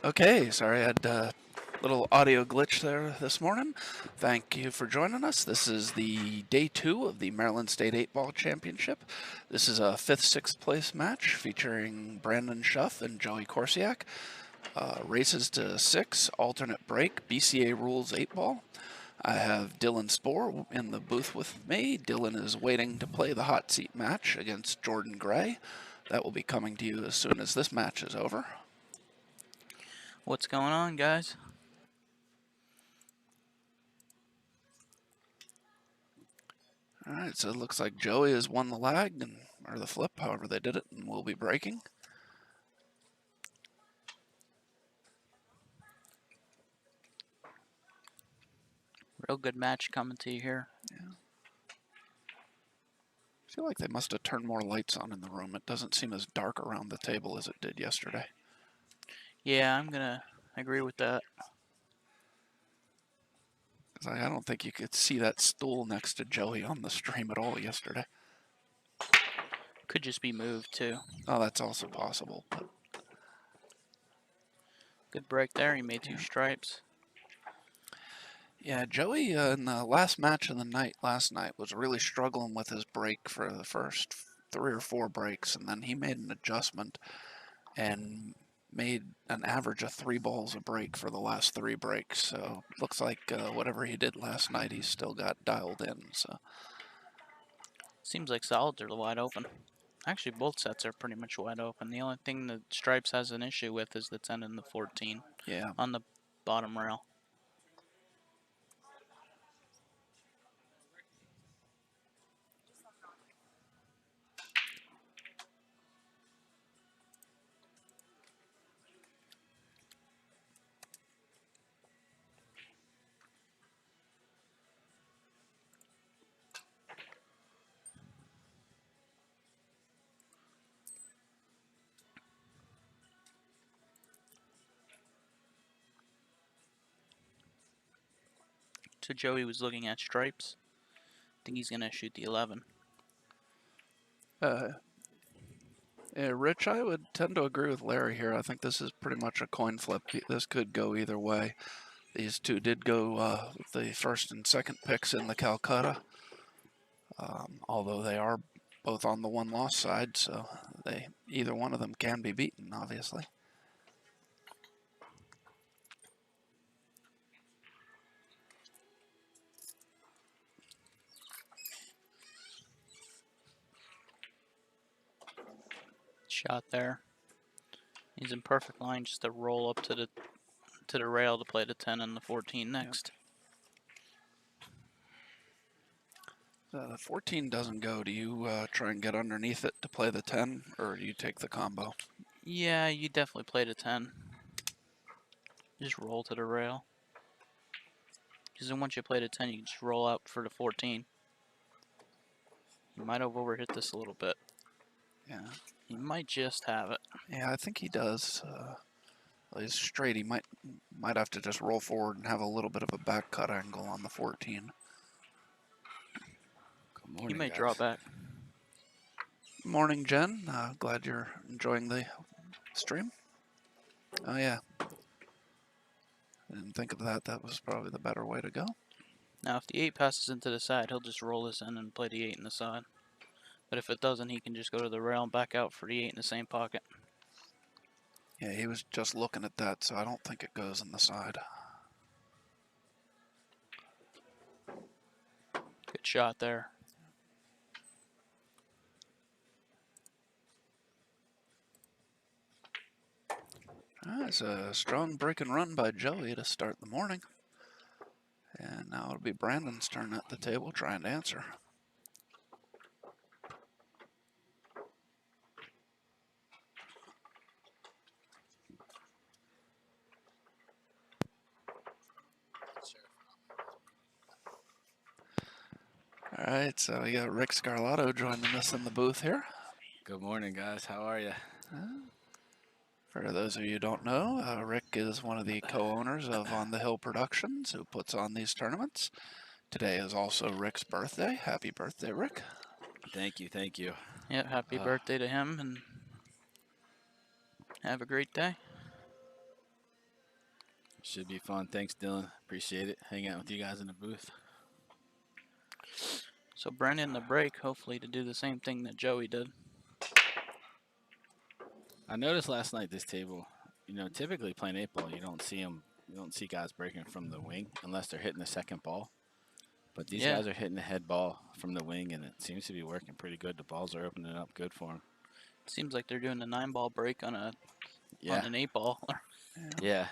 Okay, sorry, I had a little audio glitch there this morning. Thank you for joining us. This is the day 2 of the Maryland State 8-Ball Championship. This is a 5th, 6th place match featuring Brandon Shuff and Joey Korsiak. Races to 6, alternate break, BCA rules 8-ball. I have Dylan Spohr in the booth with me. Dylan is waiting to play the hot seat match against Jordan Gray. That will be coming to you as soon as this match is over. What's going on, guys? Alright, so it looks like Joey has won the lag, or the flip, however they did it, and will be breaking. Real good match coming to you here. Yeah. I feel like they must have turned more lights on in the room. It doesn't seem as dark around the table as it did yesterday. Yeah, I'm gonna agree with that. I don't think you could see that stool next to Joey on the stream at all yesterday. Could just be moved, too. Oh, that's also possible. But good break there. He made 2 stripes. Yeah, Joey in the last match of the night last night was really struggling with his break for the first 3 or 4 breaks, and then he made an adjustment and made an average of 3 balls a break for the last 3 breaks. So looks like whatever he did last night, he's still got dialed in. So Seems like solids are wide open. Actually, both sets are pretty much wide open. The only thing that stripes has an issue with is the 10 and the 14. Yeah. On the bottom rail. So Joey was looking at stripes. I think he's gonna shoot the 11. Yeah, Rich, I would tend to agree with Larry here. I think this is pretty much a coin flip. This could go either way. These two did go with the first and second picks in the Calcutta, although they are both on the one-loss side, so either one of them can be beaten, obviously. Shot there. He's in perfect line just to roll up to the rail to play the 10 and the 14 next. Yep. The 14 doesn't go. Do you try and get underneath it to play the 10, or do you take the combo? Yeah, you definitely play the 10. Just roll to the rail. Because then once you play the 10, you can just roll out for the 14. You might have overhit this a little bit. Yeah. He might just have it. Yeah, I think he does. He's straight. He might have to just roll forward and have a little bit of a back cut angle on the 14. Good morning, he may guys. draw back. Morning, Jen. Glad you're enjoying the stream. Oh, yeah. I didn't think of that. That was probably the better way to go. Now, if the 8 passes into the side, he'll just roll this in and play the 8 in the side. But if it doesn't, he can just go to the rail and back out for the 8 in the same pocket. Yeah, he was just looking at that, so I don't think it goes in the side. Good shot there. It's a strong break and run by Joey to start the morning. And now it'll be Brandon's turn at the table trying to answer. All right, so we got Rick Scarlato joining us in the booth here. Good morning, guys. How are you? For those of you who don't know, Rick is one of the co-owners of On the Hill Productions, who puts on these tournaments. Today is also Rick's birthday. Happy birthday, Rick. Thank you, thank you. Yeah, happy birthday to him, and have a great day. Should be fun. Thanks, Dylan. Appreciate it. Hanging out with you guys in the booth. So Brendan the break, hopefully to do the same thing that Joey did. I noticed last night this table, typically playing 8-ball, you don't see guys breaking from the wing unless they're hitting the second ball. But these Yeah. guys are hitting the head ball from the wing, and it seems to be working pretty good. The balls are opening up good for them. Seems like they're doing a 9-ball break on an 8-ball. Yeah.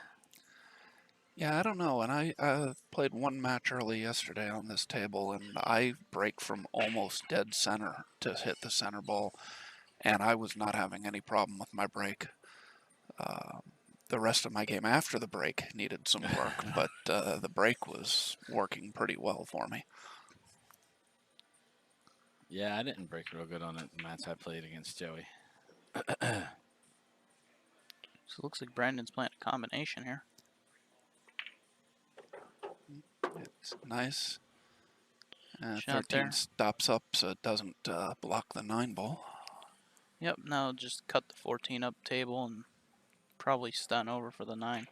Yeah, I don't know. And I played one match early yesterday on this table, and I break from almost dead center to hit the center ball, and I was not having any problem with my break. The rest of my game after the break needed some work, but the break was working pretty well for me. Yeah, I didn't break real good on it the match I played against Joey. So it looks like Brandon's playing a combination here. It's nice. Shot 13 there. stops up so it doesn't block the 9-ball. Yep, now just cut the 14 up table and probably stun over for the 9.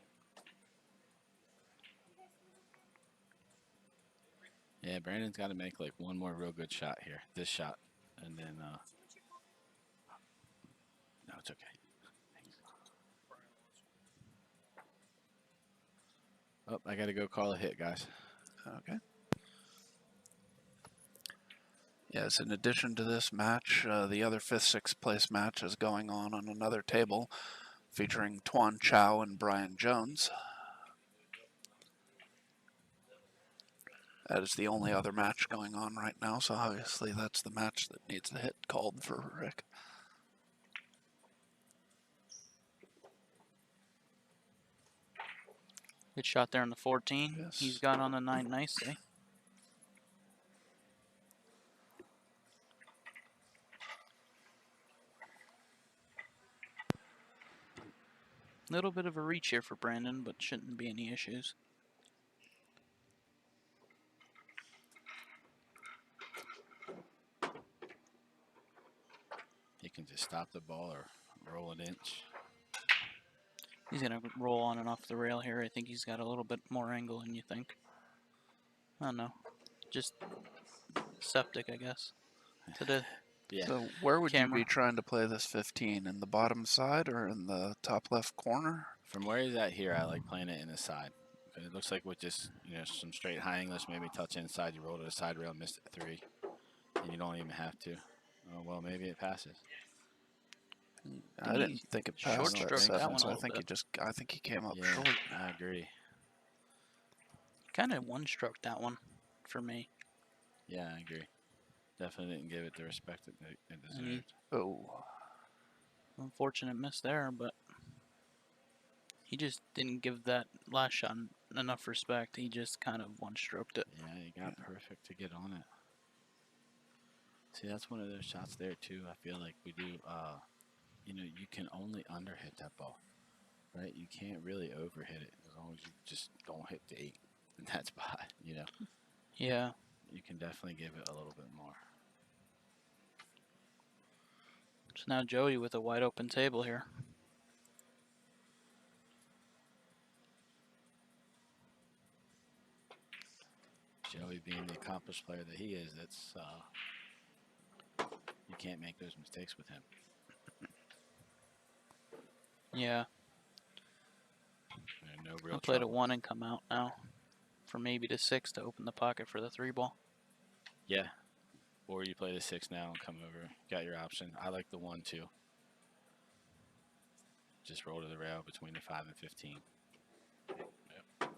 Yeah, Brandon's got to make like one more real good shot here. This shot. And then, no, it's okay. Oh, I got to go call a hit, guys. Okay. Yes, in addition to this match, the other 5th, 6th place match is going on another table featuring Tuan Chow and Brian Jones. That is the only other match going on right now, so obviously that's the match that needs the hit called for Rick. Good shot there on the 14. Yes. He's got on the 9 nicely. Little bit of a reach here for Brandon, but shouldn't be any issues. You can just stop the ball or roll an inch. He's going to roll on and off the rail here. I think he's got a little bit more angle than you think. I don't know. Just septic, I guess. To the Yeah. So where would Camera. you be trying to play this 15? In the bottom side or in the top left corner? From where he's at here, I like playing it in the side. It looks like with just, some straight high English, maybe touch inside, you roll to the side rail, missed it 3. And you don't even have to. Oh, well, maybe it passes. I didn't think it short passed that stroked that 7, one so a I little think bit. I think he came up Yeah, short. I agree. kind of one-stroked that one for me. Yeah, I agree. Definitely didn't give it the respect that it And he- deserved. Oh, Unfortunate miss there, but he just didn't give that last shot enough respect. He just kind of one-stroked it. Yeah, you got perfect to get on it. See, that's one of those shots there, too. I feel like we do, you can only underhit that ball, right? You can't really overhit it as long as you just don't hit the 8 in that spot, Yeah. You can definitely give it a little bit more. So now Joey with a wide open table here. Joey being the accomplished player that he is, that's you can't make those mistakes with him. Yeah. No real He'll play to trouble. 1 and come out now. For maybe to 6 to open the pocket for the 3-ball. Yeah. Or you play the 6 now and come over. Got your option. I like the 1 too. Just roll to the rail between the 5 and 15. Yep.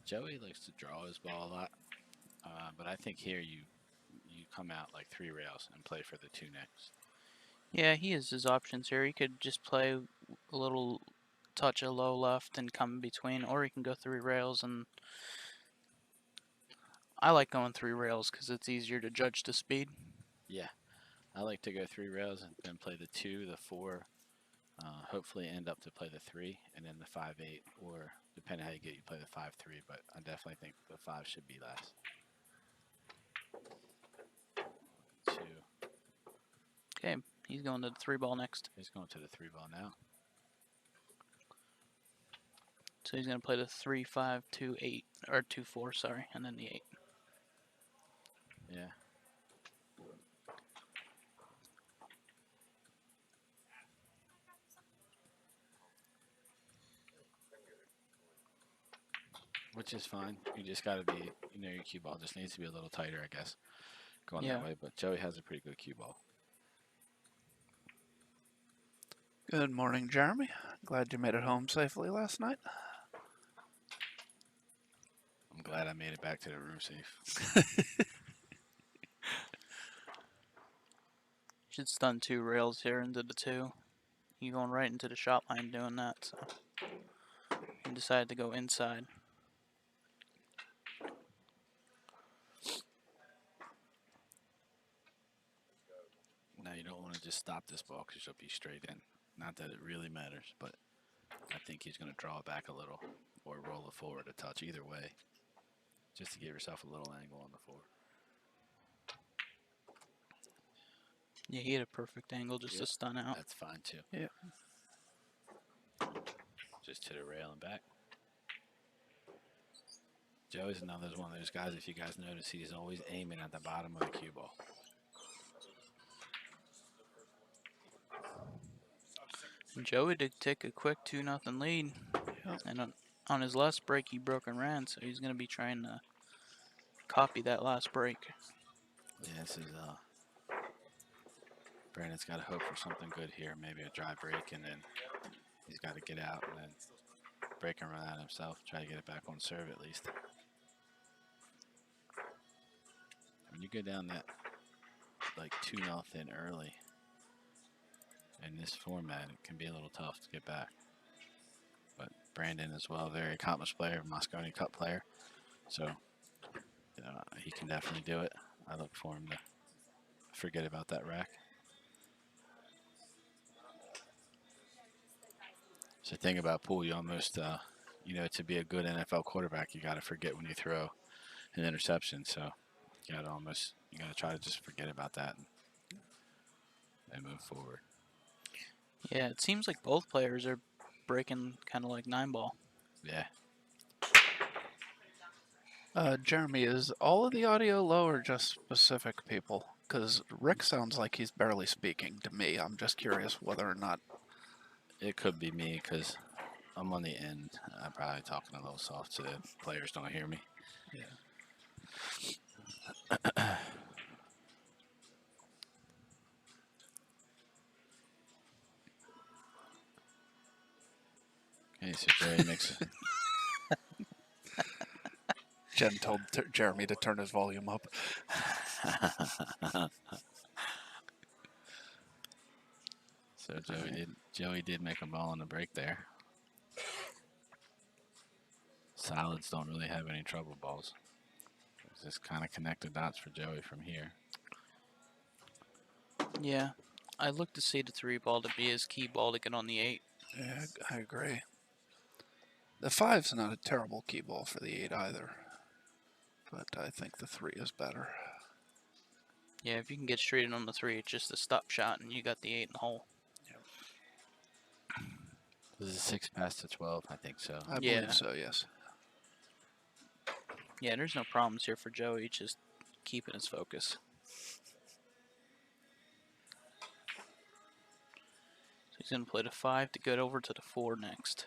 Joey likes to draw his ball a lot, but I think here you come out like 3 rails and play for the 2 next. Yeah, he has his options here. He could just play a little touch of low left and come in between, or he can go 3 rails. And I like going 3 rails because it's easier to judge the speed. Yeah, I like to go 3 rails and then play the 2, the 4. Hopefully end up to play the 3 and then the 5-8, or depending how you get, you play the 5-3. But I definitely think the 5 should be last. 2. Okay, he's going to the 3-ball next. He's going to the 3-ball now. So he's going to play the 3, 5, 2, 8, or 2, 4, sorry, and then the 8. Yeah. Which is fine. You just got to be, your cue ball just needs to be a little tighter, I guess, going Yeah. that way. But Joey has a pretty good cue ball. Good morning, Jeremy. Glad you made it home safely last night. I'm glad I made it back to the room safe. Should stun 2 rails here into the 2. You going right into the shot line doing that, so he decided to go inside. Now, you don't want to just stop this ball because you'll be straight in. Not that it really matters, but I think he's going to draw it back a little or roll it forward a touch, either way, just to give yourself a little angle on the 4. Yeah, he had a perfect angle just to stun out. That's fine, too. Yeah. Just to the rail and back. Joey's another one of those guys, if you guys notice, he's always aiming at the bottom of the cue ball. Joey did take a quick 2-0 lead. Yep. And on his last break, he broke and ran, so he's going to be trying to copy that last break. Yeah, this is, Brandon's got to hope for something good here, maybe a dry break, and then he's got to get out and then break and run out himself, try to get it back on serve at least. When you go down that, like 2-0 early, in this format, it can be a little tough to get back. But Brandon as well, very accomplished player, Moscone Cup player. So, he can definitely do it. I look for him to forget about that rack. So the thing about pool, you almost, to be a good NFL quarterback, you got to forget when you throw an interception. So you got to try to just forget about that and move forward. Yeah, it seems like both players are breaking kind of like 9-ball. Yeah. Jeremy, is all of the audio low or just specific people? Because Rick sounds like he's barely speaking to me. I'm just curious whether or not. It could be me because I'm on the end. I'm probably talking a little soft so the players don't hear me. Yeah. Okay, so Jerry makes. Jen told Jeremy to turn his volume up. So Joey did make a ball on the break there. Solids don't really have any trouble balls. Just kind of connect the dots for Joey from here. Yeah, I look to see the 3-ball to be his key ball to get on the 8. Yeah, I agree. The 5's not a terrible key ball for the 8 either. But I think the 3 is better. Yeah, if you can get straight in on the 3, it's just a stop shot and you got the 8 in the hole. This is 6 past to 12, I think so. I believe so, yes. Yeah, there's no problems here for Joey, just keeping his focus. So he's going to play the 5 to get over to the 4 next.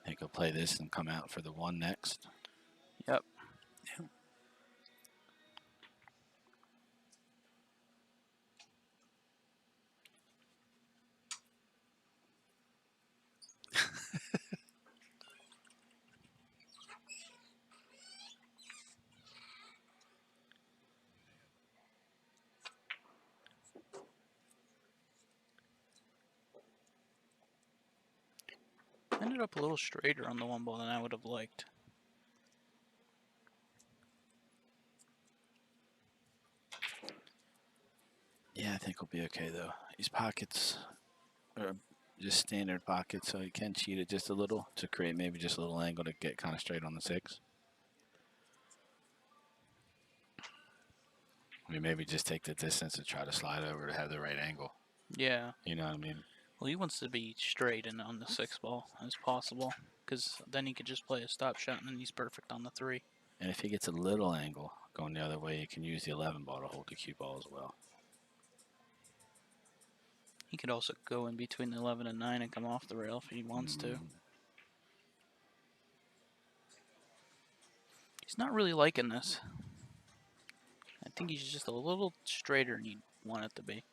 I think he'll play this and come out for the 1 next. Yep. Yep. Ended up a little straighter on the 1-ball than I would have liked. Yeah, I think he'll be okay though. These pockets are just standard pockets, so he can cheat it just a little to create maybe just a little angle to get kind of straight on the 6. I mean, maybe just take the distance and try to slide over to have the right angle. Yeah. You know what I mean? Well, he wants to be straight and on the 6 ball as possible, because then he could just play a stop shot and then he's perfect on the 3. And if he gets a little angle going the other way, he can use the 11 ball to hold the cue ball as well. He could also go in between the 11 and 9 and come off the rail if he wants to. He's not really liking this. I think he's just a little straighter than he'd want it to be.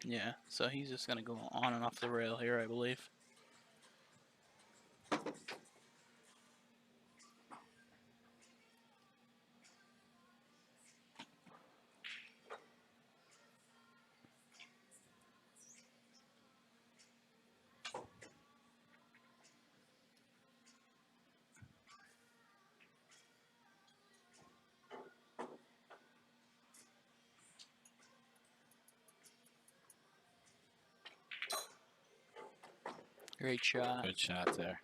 Yeah, so he's just going to go on and off the rail here, I believe. Great shot. Good shot there.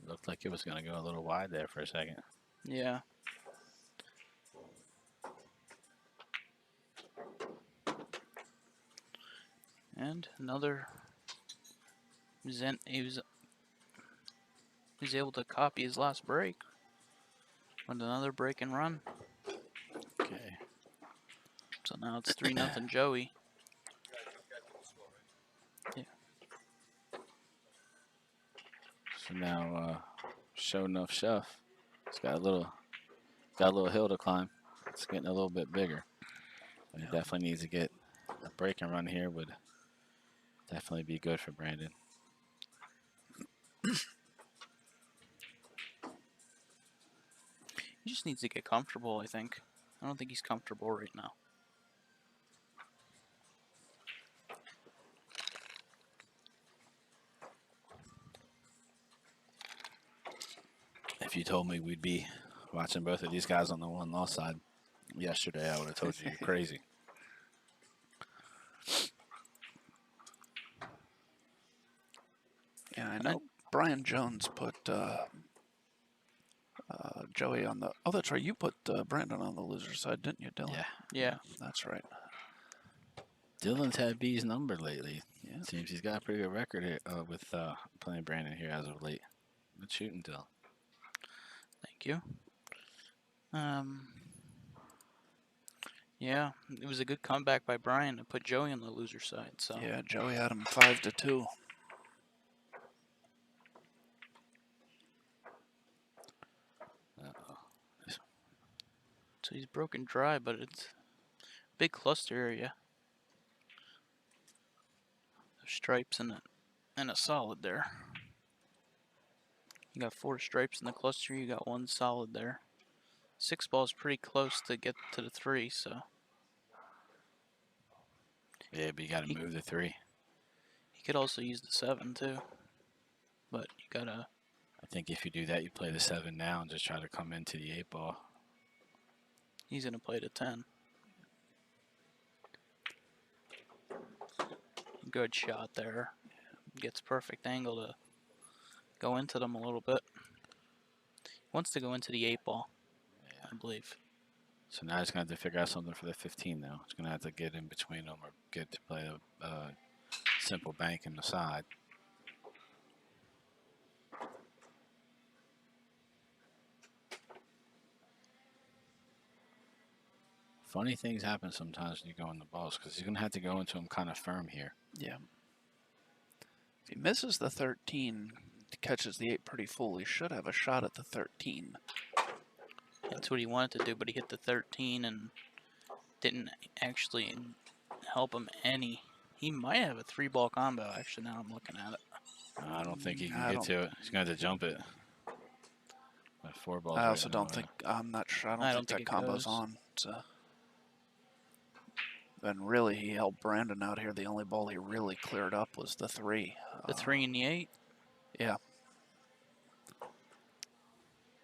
Looked like it was going to go a little wide there for a second. Yeah. And another. He was able to copy his last break with another break and run. Okay. So now it's 3-0 Joey. Yeah. So now, show enough Shuff. It's got a little hill to climb. It's getting a little bit bigger. But he definitely needs to get a break and run here. Would definitely be good for Brandon. He just needs to get comfortable, I think. I don't think he's comfortable right now. If you told me we'd be watching both of these guys on the one-loss side yesterday, I would have told you you're crazy. Yeah, I know Brian Jones put Joey on the... Oh, that's right. You put Brandon on the loser side, didn't you, Dylan? Yeah. Yeah. That's right. Dylan's had B's number lately. Yeah. Seems he's got a pretty good record here with playing Brandon here as of late. Good shooting, Dylan. Thank you. Yeah, it was a good comeback by Brian to put Joey on the loser side. So Yeah, Joey had him 5-2. So he's broken dry, but it's a big cluster area. There's stripes and a solid there. You got 4 stripes in the cluster. You got 1 solid there. 6 ball's pretty close to get to the 3. So Yeah, but you got to move the 3. he could also use the 7 too. But you gotta. I think if you do that, you play the 7 now and just try to come into the 8 ball. He's gonna play the 10. Good shot there. Gets perfect angle to go into them a little bit. Wants to go into the 8 ball, I believe. So now he's going to have to figure out something for the 15 now. He's going to have to get in between them or get to play a simple bank in the side. Funny things happen sometimes when you go in the balls because he's going to have to go into them kind of firm here. Yeah. If he misses the 13, catches the 8 pretty full, he should have a shot at the 13. That's what he wanted to do, but he hit the 13 and didn't actually help him any. He might have a 3-ball combo, actually, now I'm looking at it. I don't think he can get to it. He's going to have to jump it. But 4 balls. I also don't think, I'm not sure, I don't think that combo's on. So. And really, he helped Brandon out here. The only ball he really cleared up was the 3. The 3 and the 8? Yeah.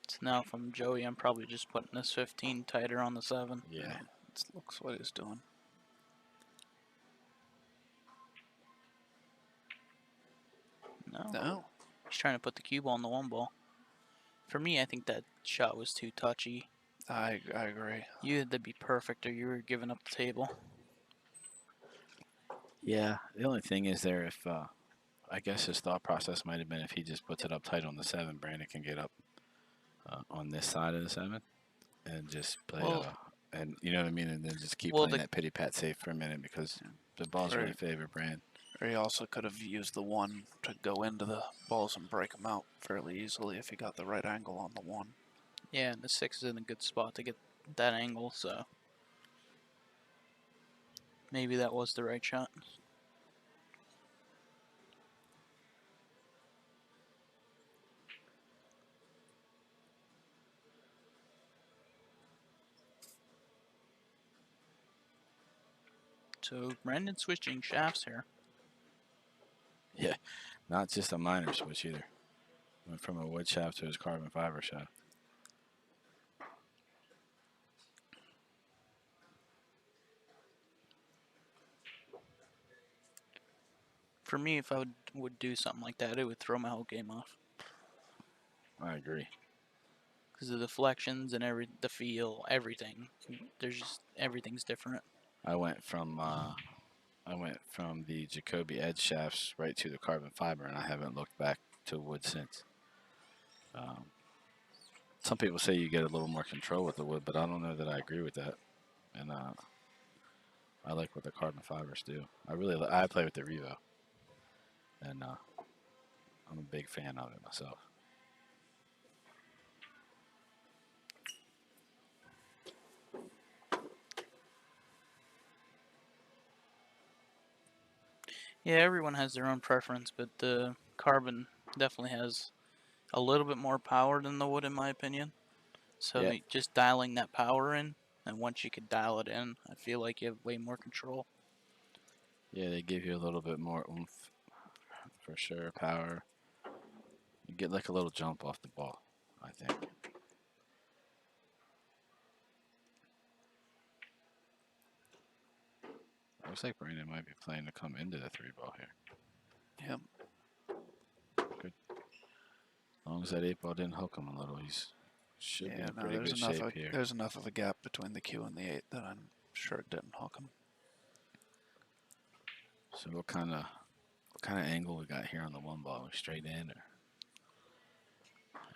So now if I'm Joey, I'm probably just putting this 15 tighter on the 7. Yeah. That looks what he's doing. No. No. He's trying to put the cue ball on the 1 ball. For me, I think that shot was too touchy. I agree. You had to be perfect or you were giving up the table. Yeah, the only thing is there if I guess his thought process might have been if he just puts it up tight on the 7, Brandon can get up on this side of the 7 and just play. Well, and you know what I mean, and then just keep well, playing that pity pat safe for a minute because the balls really Right. favor Brand. Or he also could have used the 1 to go into the balls and break them out fairly easily if he got the right angle on the 1. yeah, and the 6 is in a good spot to get that angle, so maybe that was the right shot. So Brandon switching shafts here. Yeah, not just a minor switch either. Went from a wood shaft to his carbon fiber shaft. For me, if I would do something like that, it would throw my whole game off. I agree. Because the deflections and the feel, everything. There's just everything's different. I went from the Jacoby edge shafts right to the carbon fiber, and I haven't looked back to wood since. Some people say you get a little more control with the wood, but I don't know that I agree with that. And I like what the carbon fibers do. I play with the Revo, and I'm a big fan of it myself. Yeah, everyone has their own preference, but the carbon definitely has a little bit more power than the wood, in my opinion. So Yeah. just dialing that power in, and once you could dial it in, I feel like you have way more control. Yeah, they give you a little bit more oomph, for sure, power. You get like a little jump off the ball, I think. Looks like Brandon might be playing to come into the 3 ball here. Yep. Good. As long as that 8 ball didn't hook him a little, he's should be Yeah, in no, pretty good shape here. there's enough of a gap between the Q and the 8 that I'm sure it didn't hook him. So what kind of angle we got here on the 1 ball? We straight in or?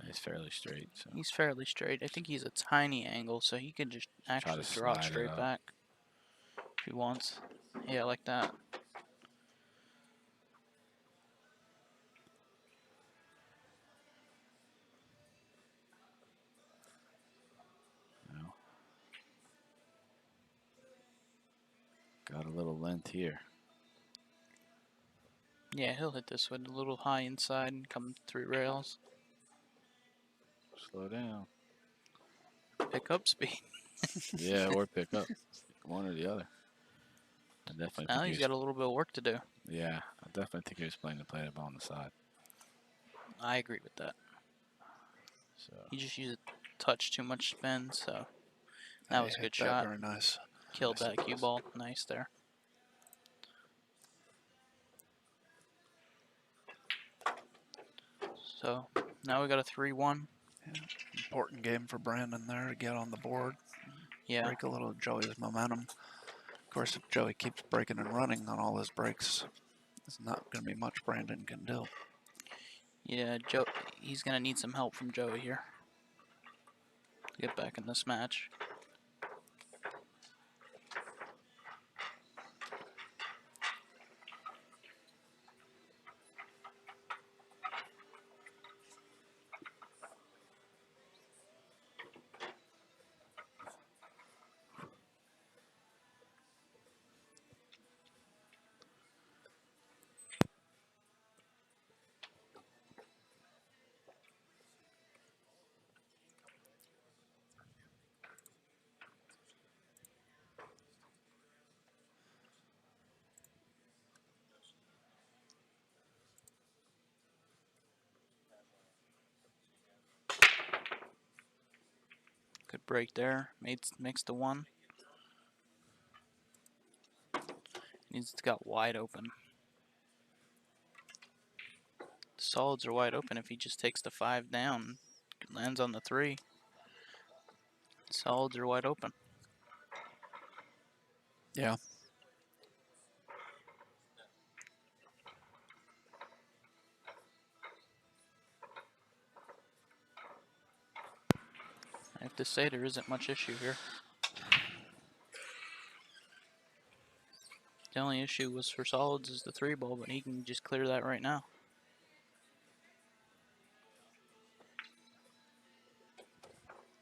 He's fairly straight. So He's fairly straight. I think he's a tiny angle, so he could just actually to draw it slide it straight up. back if he wants. Yeah, like that. No. Got a little length here. Yeah, he'll hit this one a little high inside and come 3 rails. Slow down. Pick up speed. Yeah, or pick up. One or the other. I definitely Now think he's got a little bit of work to do. Yeah, I definitely think he was playing to play the ball on the side. I agree with that. So He just used a touch too much spin, so that was a good That shot. very nice. Killed Nice that cue pass. ball. Nice there. So now we got a 3-1. Yeah. Important game for Brandon there to get on the board. Yeah. Break a little of Joey's momentum. Of course, if Joey keeps breaking and running on all his breaks, there's not going to be much Brandon can do. Yeah, he's going to need some help from Joey here to get back in this match. Good break there. Makes the 1. He's got wide open. Solids are wide open if he just takes the 5 down, lands on the 3. Solids are wide open. Yeah. I have to say there isn't much issue here. The only issue was for Solids is the 3 ball, but he can just clear that right now.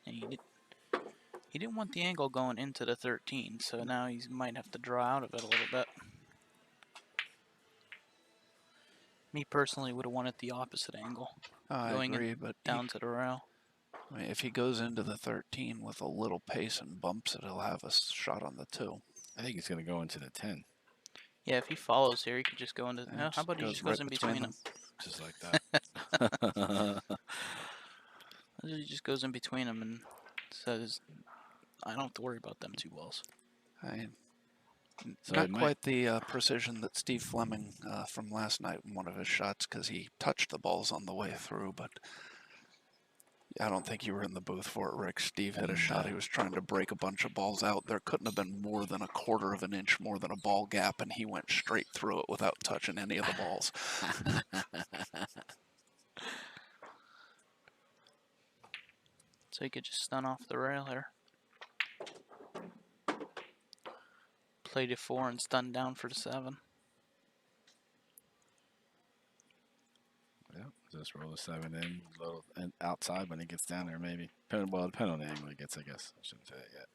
And he didn't want the angle going into the 13, so now he might have to draw out of it a little bit. Me personally would have wanted the opposite angle, I going agree, but down to the rail. I mean, if he goes into the 13 with a little pace and bumps it, he'll have a shot on the 2. I think he's going to go into the 10. Yeah, if he follows here, he could just go into. Yeah, how about he just goes in between them? Just like that. He just goes in between them and says, "I don't have to worry about them 2 balls." So Not quite the precision that Steve Fleming from last night in one of his shots, because he touched the balls on the way through, but I don't think you were in the booth for it, Rick. Steve hit a shot. He was trying to break a bunch of balls out. There couldn't have been more than a quarter of an inch more than a ball gap, and he went straight through it without touching any of the balls. So he could just stun off the rail here. Play to 4 and stun down for the 7. Yeah, just roll a 7 in, little and outside when he gets down there, maybe. Depending on the angle he gets, I guess. I shouldn't say that yet.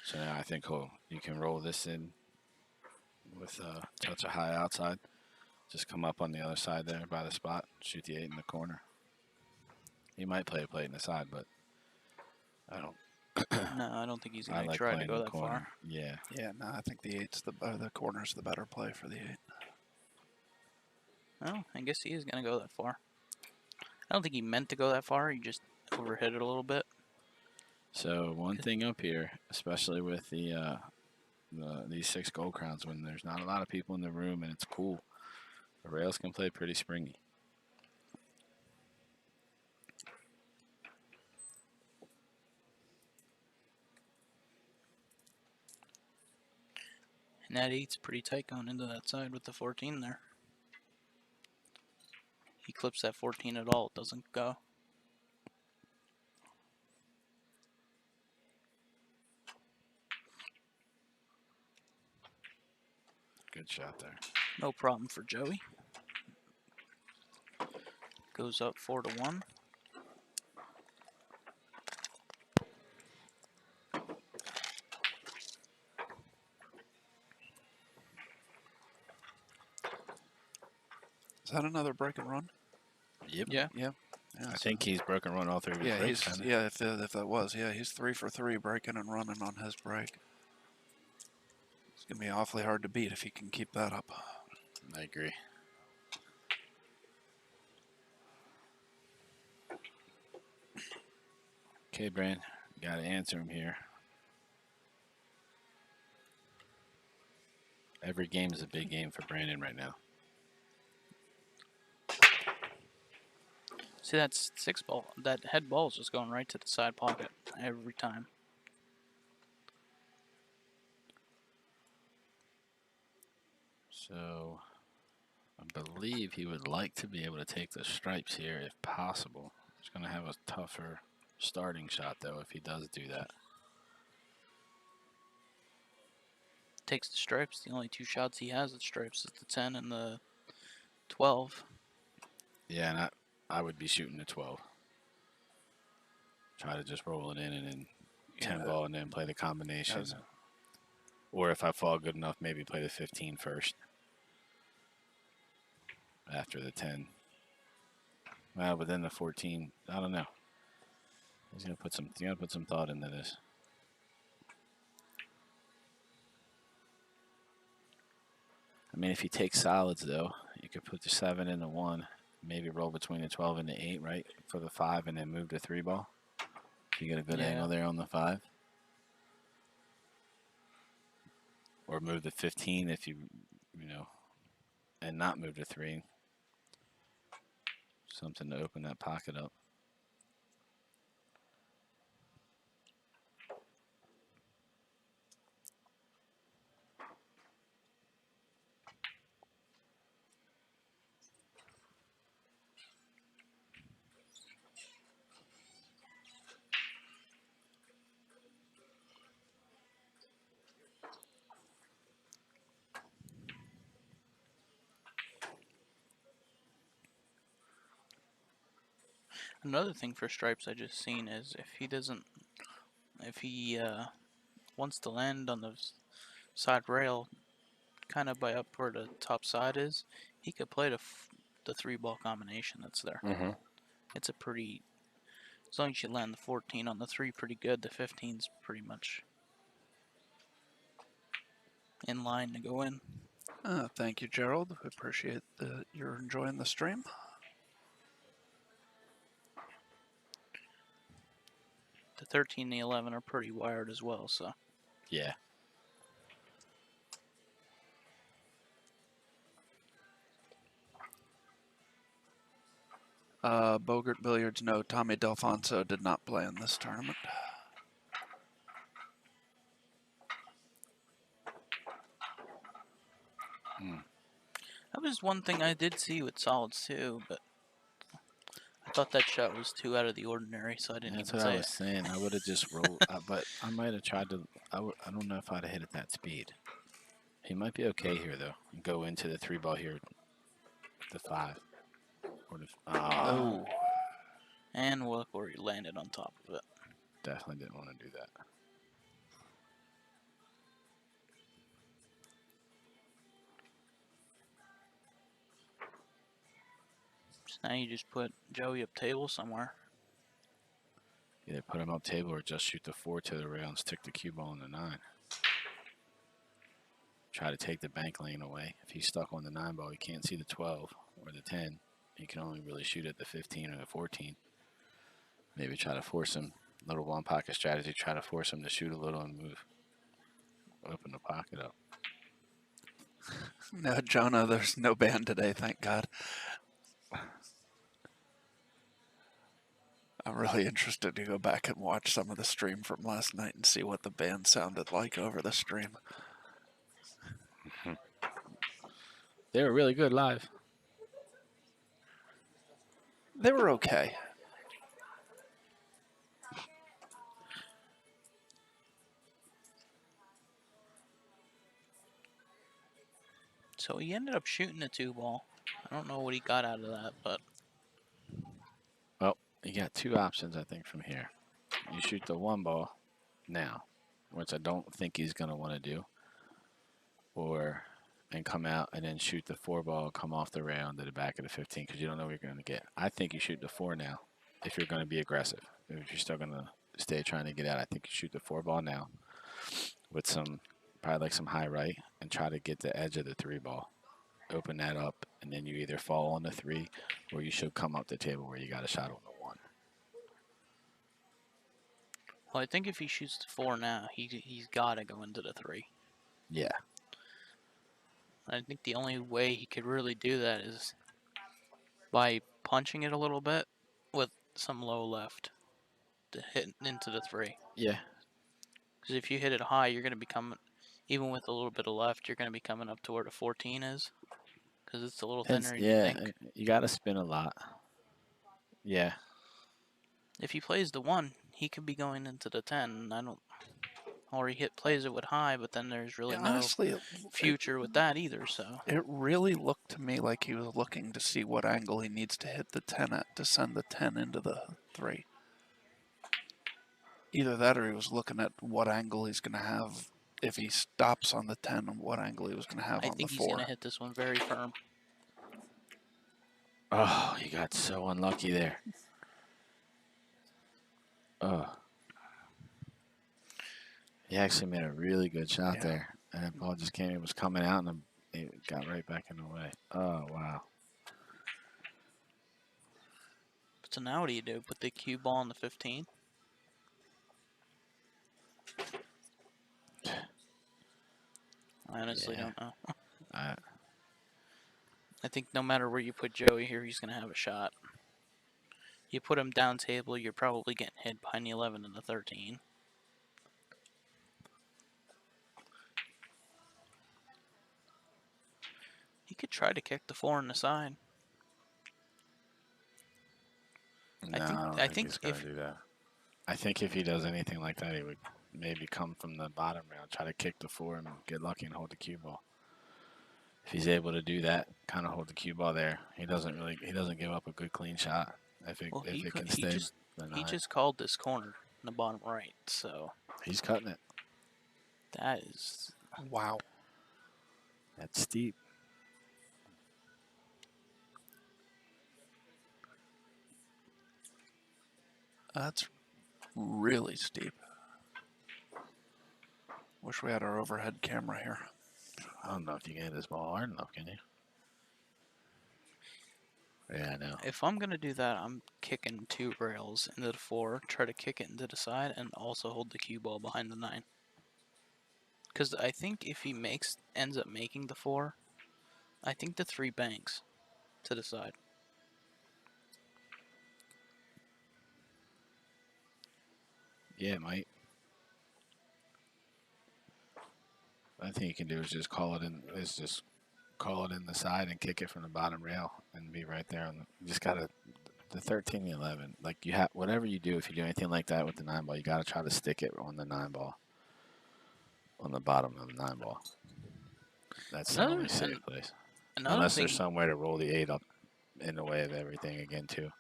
So now I think you can roll this in with a touch of high outside. Just come up on the other side there by the spot, shoot the 8 in the corner. He might play a plate in the side, but I don't. No, I don't think he's I going to like try to playing go the that corner. far. Yeah. Yeah, no, I think the corner's the better play for the 8. Oh, I guess he is going to go that far. I don't think he meant to go that far. He just overhit it a little bit. So one thing up here, especially with these 6 gold crowns, when there's not a lot of people in the room and it's cool, the rails can play pretty springy. And that 8's pretty tight going into that side with the 14 there. He clips that 14 at all, it doesn't go. Good shot there. No problem for Joey. Goes up 4-1. Is that another break and run? Yep. Yeah. Yeah. I think he's broken run all 3 of his Yeah, breaks. he's if that was, yeah, he's 3 for 3 breaking and running on his break. It's gonna be awfully hard to beat if he can keep that up. I agree. Okay, Brand, got to answer him here. Every game is a big game for Brandon right now. See, that's 6 ball. That head ball is just going right to the side pocket every time. So I believe he would like to be able to take the stripes here if possible. He's going to have a tougher starting shot, though, if he does do that. Takes the stripes. The only 2 shots he has at stripes is the 10 and the 12. Yeah, and I would be shooting the 12. Try to just roll it in and then 10 ball and then play the combination. Or if I fall good enough, maybe play the 15 first. After the 10. Well, but then the 14, I don't know. He's gonna put some thought into this. I mean, if you take solids, though, you could put the 7 and the 1, maybe roll between the 12 and the 8, right, for the 5, and then move the 3 ball. You get a good angle there on the 5. Or move the 15 if you know, and not move the 3. Something to open that pocket up. Another thing for stripes I just seen is if he wants to land on the side rail, kind of by up where the top side is, he could play the 3 ball combination that's there. It's a pretty, as long as you land the 14 on the 3 pretty good, the 15's pretty much in line to go in. Thank you, Gerald. We appreciate that you're enjoying the stream. The 13 and the 11 are pretty wired as well, so. Yeah. Bogart Billiards, no, Tommy Delfonso did not play in this tournament. That was one thing I did see with solids too, but I thought that shot was too out of the ordinary, so I didn't That's even what say I was it. saying. I would have just rolled, but I might have tried to. I don't know if I'd have hit at that speed. He might be okay here though. And go into the 3 ball here, the 5, or the. Oh. And look where he landed on top of it. Definitely didn't want to do that. So now you just put Joey up table somewhere. Either put him up table or just shoot the 4 to the rail and stick the cue ball in the 9. Try to take the bank lane away. If he's stuck on the 9 ball, he can't see the 12 or the 10. He can only really shoot at the 15 or the 14. Maybe try to force him. Little 1 pocket strategy. Try to force him to shoot a little and move. Open the pocket up. No, Jonah, there's no band today, thank God. I'm really interested to go back and watch some of the stream from last night and see what the band sounded like over the stream. They were really good live. They were okay. So he ended up shooting a 2 ball. I don't know what he got out of that, but. Well, you got 2 options, I think, from here. You shoot the 1 ball now, which I don't think he's going to want to do. And come out and then shoot the 4 ball, come off the rail into the back of the 15 because you don't know what you're going to get. I think you shoot the 4 now if you're going to be aggressive. If you're still going to stay trying to get out, I think you shoot the 4 ball now with probably like some high right and try to get the edge of the 3 ball. Open that up, and then you either fall on the 3 or you should come up the table where you got a shot on the 1. Well, I think if he shoots the 4 now, he's got to go into the 3. Yeah. I think the only way he could really do that is by punching it a little bit with some low left to hit into the 3. Yeah. Because if you hit it high, you're going to be coming, even with a little bit of left, you're going to be coming up to where the 14 is. Because it's a little thinner than you think. You got to spin a lot. Yeah. If he plays the 1, he could be going into the 10. Or he plays it with high, but then there's really Honestly, no future with that either. So it really looked to me like he was looking to see what angle he needs to hit the 10 at to send the 10 into the 3. Either that or he was looking at what angle he's going to have if he stops on the 10 and what angle he was going to have on the 4. I think he's going to hit this one very firm. Oh, you got so unlucky there. Oh. He actually made a really good shot there. And that ball just came. It was coming out, and It got right back in the way. Oh, wow. So now what do you do? Put the cue ball on the 15? I honestly Yeah. don't know. I, I think no matter where you put Joey here, he's going to have a shot. You put him down table, you're probably getting hit behind the 11 and the 13. He could try to kick the 4 on the side. no, I don't think he's going to do that. I think if he does anything like that, he would maybe come from the bottom rail, try to kick the 4 and get lucky and hold the cue ball. If he's able to do that, kind of hold the cue ball there, he doesn't give up a good clean shot. If it can stay the 9. He just called this corner in the bottom right, so He's cutting it. that is Wow. That's steep. That's really steep. Wish we had our overhead camera here. I don't know if you can hit this ball hard enough, can you? Yeah, I know. If I'm gonna do that, I'm kicking 2 rails into the 4, try to kick it into the side, and also hold the cue ball behind the 9. Because I think if he ends up making the 4, I think the 3 banks to the side. Yeah, it might. I think you can do is just call it in. Is just call it in the side and kick it from the bottom rail and be right there on the. You just gotta the 13, the 11. Like you have whatever you do. If you do anything like that with the 9 ball, you gotta try to stick it on the 9 ball. On the bottom of the 9 ball. That's the only safe place. Unless there's somewhere to roll the 8 up in the way of everything again too.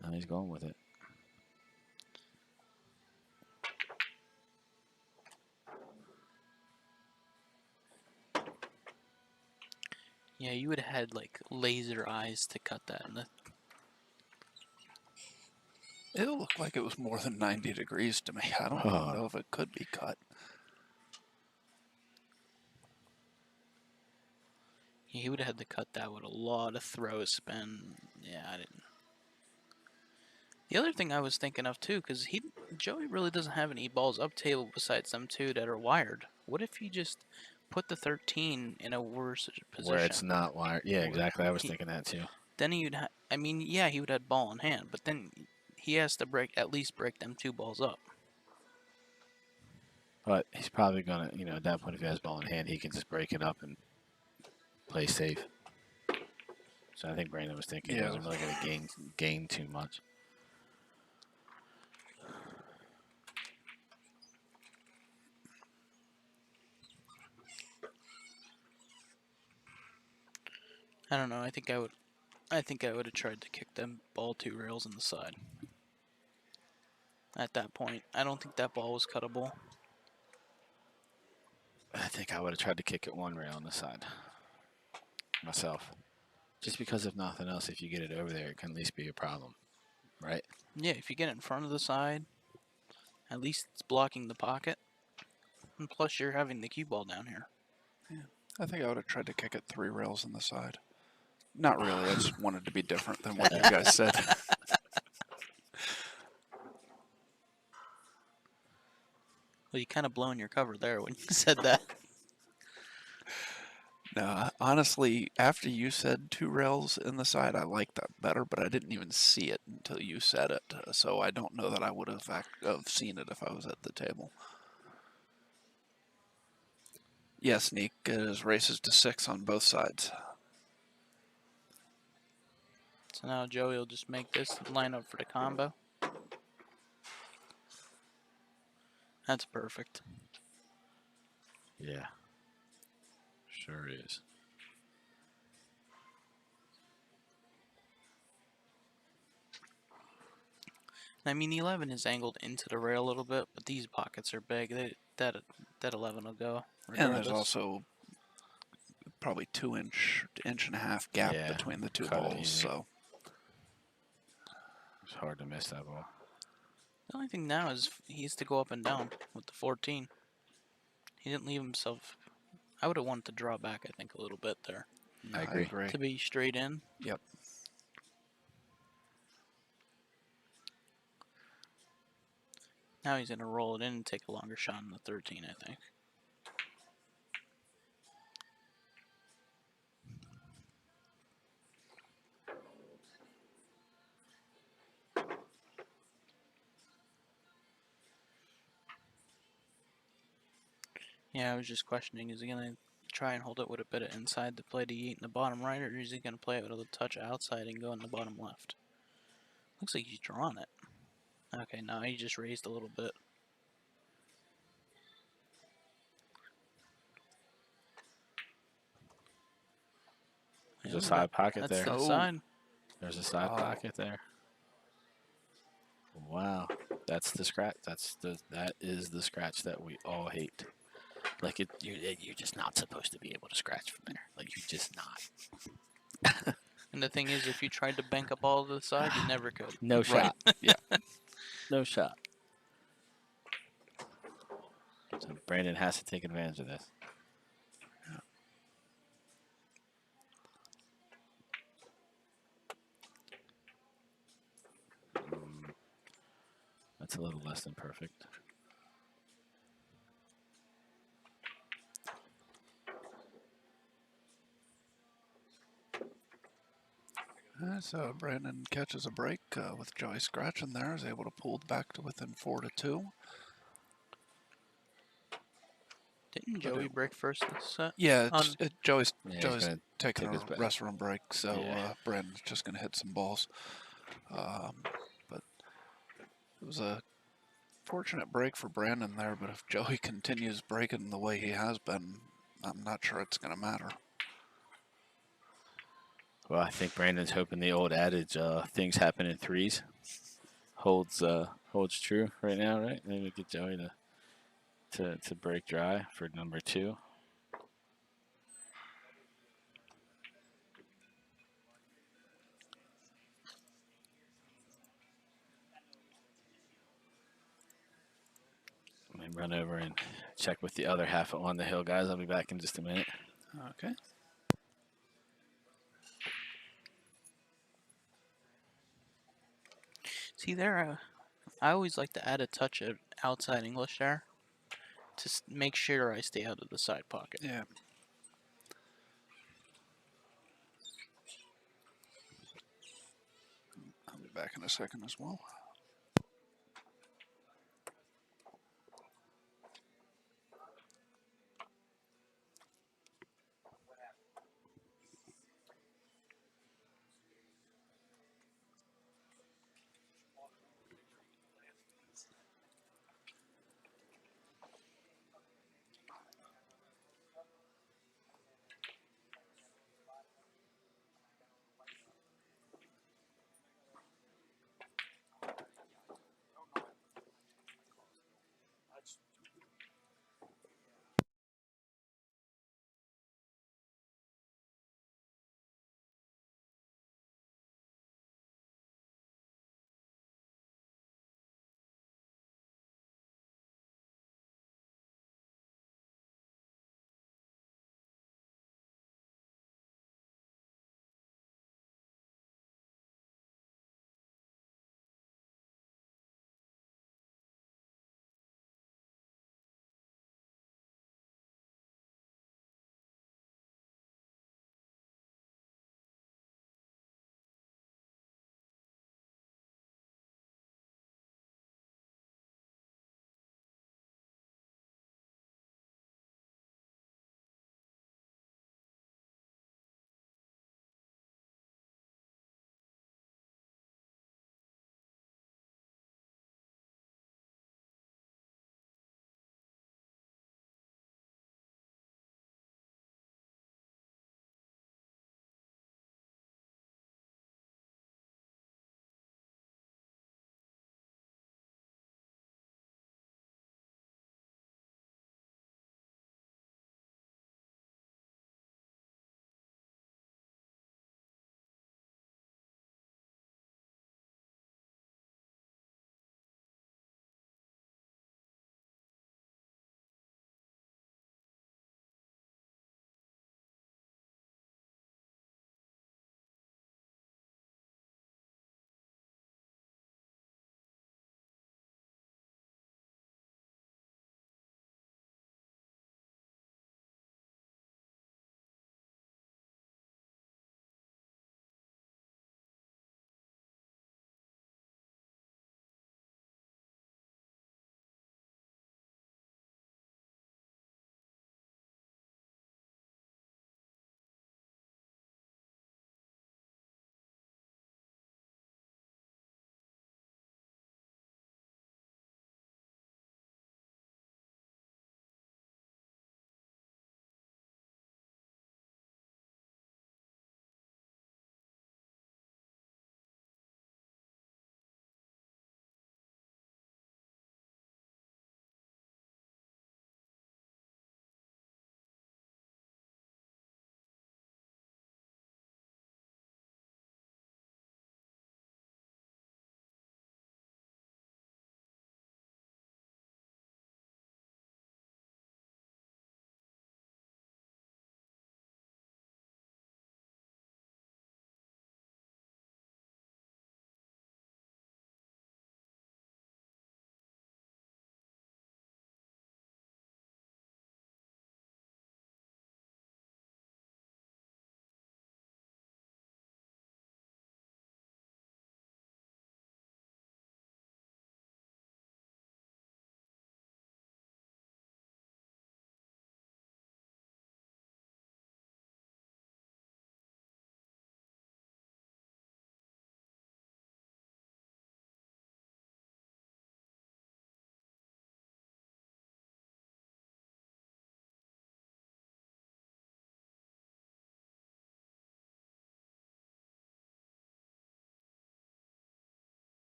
Now he's going with it. Yeah, you would have had like laser eyes to cut that. It looked like it was more than 90 degrees to me. I don't even know if it could be cut. Yeah, he would have had to cut that with a lot of throw spin. Yeah, I didn't. The other thing I was thinking of too, because Joey really doesn't have any balls up table besides them 2 that are wired. What if he just put the 13 in a worse position? Where it's not wired. Yeah, exactly. I was thinking that too. Then he would I mean, yeah, he would have ball in hand, but then he has to at least break them 2 balls up. But he's probably gonna, at that point, if he has ball in hand, he can just break it up and play safe. So I think Brandon was thinking he wasn't really gonna gain too much. I don't know. I think I would have tried to kick them ball 2 rails in the side. At that point, I don't think that ball was cuttable. I think I would have tried to kick it 1 rail on the side myself. Just because if nothing else, if you get it over there, it can at least be a problem, right? Yeah, if you get it in front of the side, at least it's blocking the pocket. And plus, you're having the cue ball down here. Yeah, I think I would have tried to kick it 3 rails in the side. Not really. I just wanted to be different than what you guys said. Well, you kind of blown your cover there when you said that. No, honestly, after you said 2 rails in the side, I liked that better, but I didn't even see it until you said it. So I don't know that I would have seen it if I was at the table. Yes, Neek is races to 6 on both sides. So now Joey will just make this line up for the combo. That's perfect. Yeah. Sure is. I mean, the 11 is angled into the rail a little bit, but these pockets are big. That 11 will go. And there's also probably 2-inch to 1.5-inch gap between the 2 balls. So it's hard to miss that ball. The only thing now is he has to go up and down with the 14. He didn't leave himself I would have wanted to draw back, I think, a little bit there. I agree. To be straight in. Yep. Now he's going to roll it in and take a longer shot on the 13, I think. Yeah, I was just questioning, is he going to try and hold it with a bit of inside to play the yeet in the bottom right, or is he going to play it with a touch outside and go in the bottom left? Looks like he's drawn it. Okay, no, he just raised a little bit. There's Yeah, a side pocket that's there. to the Oh. side. There's a side Oh. pocket there. Wow, that's the scratch. That is the scratch that we all hate. Like you're just not supposed to be able to scratch from there. Like you're just not. And the thing is, if you tried to bank up all to the side, you never could. No Right. shot. Yeah. No shot. So Brandon has to take advantage of this. That's a little less than perfect. So Brandon catches a break with Joey scratching there, is able to pull back to within 4-2. Didn't Joey break first this set? Yeah, Joey's Yeah, he's Joey's gonna taking take a his break. restroom break, so Yeah. Brandon's just going to hit some balls. But it was a fortunate break for Brandon there, but if Joey continues breaking the way he has been, I'm not sure it's going to matter. Well, I think Brandon's hoping the old adage, things happen in threes, holds true right now, right? Maybe get Joey to break dry for number 2. Let me run over and check with the other half on the hill, guys. I'll be back in just a minute. Okay. See there, I always like to add a touch of outside English there to make sure I stay out of the side pocket. Yeah. I'll be back in a second as well.